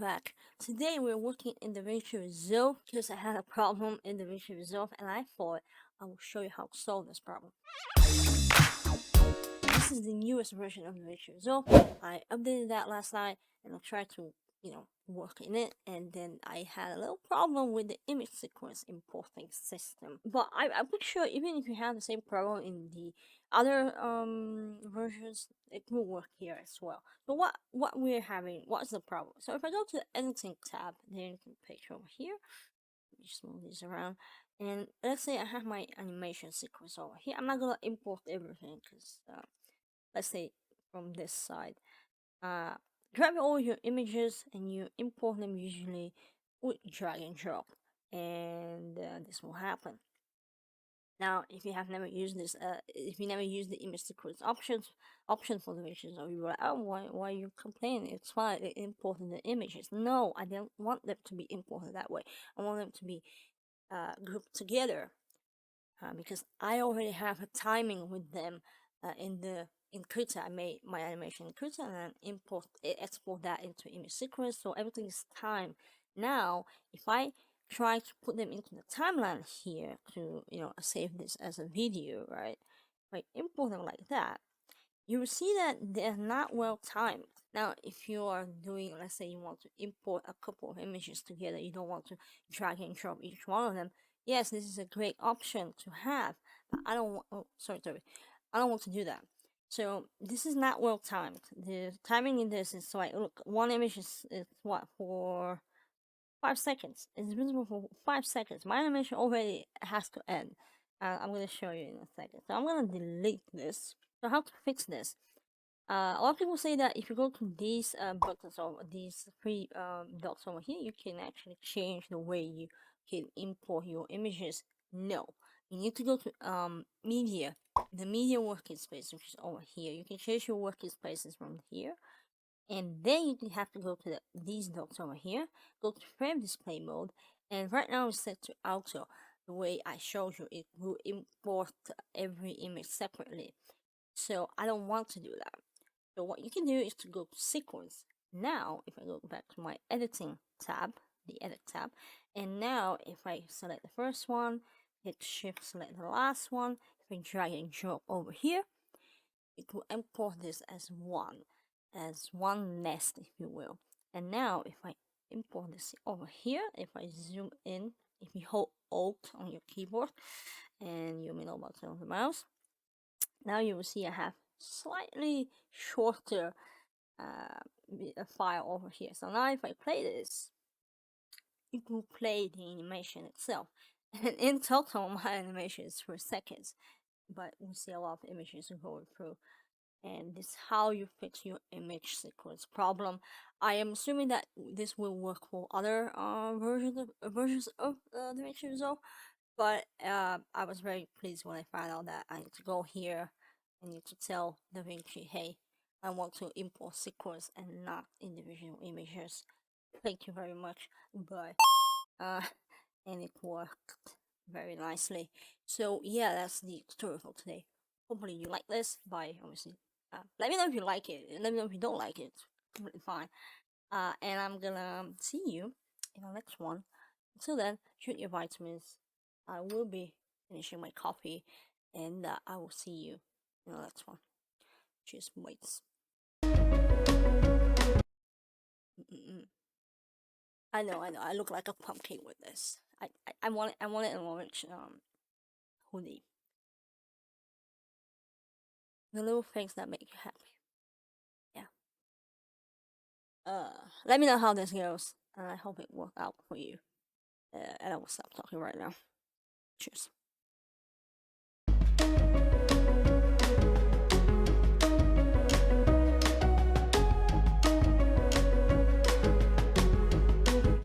back. Today we're working in Davinci Resolve because I had a problem in Davinci Resolve and I thought I will show you how to solve this problem. This is the newest version of Davinci Resolve. I updated that last night and I tried to, work in it, and then I had a little problem with the image sequence importing system. But I'm pretty sure even if you have the same problem in the other versions, it will work here as well. So what we're having, what's the problem? So if I go to the editing tab, then you can page over here. Let me just move these around. And let's say I have my animation sequence over here. I'm not gonna import everything because let's say from this side. Grab all your images and you import them usually with drag and drop, and this will happen. Now, if you have never used this, if you never used the image sequence option for the images, or you're like, oh, why are you complaining? It's fine, it imported the images. No, I don't want them to be imported that way. I want them to be grouped together because I already have a timing with them in Krita. I made my animation in Krita and then export that into image sequence, so everything is timed. Now, if I try to put them into the timeline here to save this as a video, right? If I import them like that, you will see that they're not well timed. Now, if you are doing, let's say you want to import a couple of images together, you don't want to drag and drop each one of them. Yes, this is a great option to have, but I don't want, I don't want to do that. So this is not well timed. The timing in this is like, look, one image is what, for 5 seconds. It's visible for 5 seconds. My animation already has to end. I'm going to show you in a second. So I'm going to delete this. So how to fix this? A lot of people say that if you go to these buttons or these three dots over here, you can actually change the way you can import your images. No, you need to go to media, the media working space, which is over here. You can change your working spaces from here, and then you can have to go to these dots over here, go to frame display mode, and right now it's set to auto. The way I showed you, it will import every image separately. So I don't want to do that. So what you can do is to go to sequence. Now, if I go back to my editing tab, the edit tab, and now if I select the first one, hit shift, select the last one, if I drag and drop over here, it will import this as one nest, if you will. And now if I import this over here, if I zoom in, if you hold Alt on your keyboard and your middle button of the mouse, now you will see I have slightly shorter file over here. So now if I play this, it will play the animation itself. And in total, my animation is 4 seconds, but we see a lot of images going through. And this is how you fix your image sequence problem. I am assuming that this will work for other versions of Davinci Resolve, but I was very pleased when I found out that I need to go here and need to tell Davinci, hey, I want to import sequence and not individual images. Thank you very much. Bye. And it worked very nicely. So yeah, that's the tutorial for today. Hopefully you like this. Bye. Obviously, let me know if you like it. Let me know if you don't like it. Completely fine. And I'm gonna see you in the next one. Until then, shoot your vitamins. I will be finishing my coffee, and I will see you in the next one. Cheers, mates. I know. I look like a pumpkin with this. I want an orange hoodie. The little things that make you happy. Yeah. Let me know how this goes, and I hope it worked out for you. And I will stop talking right now. Cheers.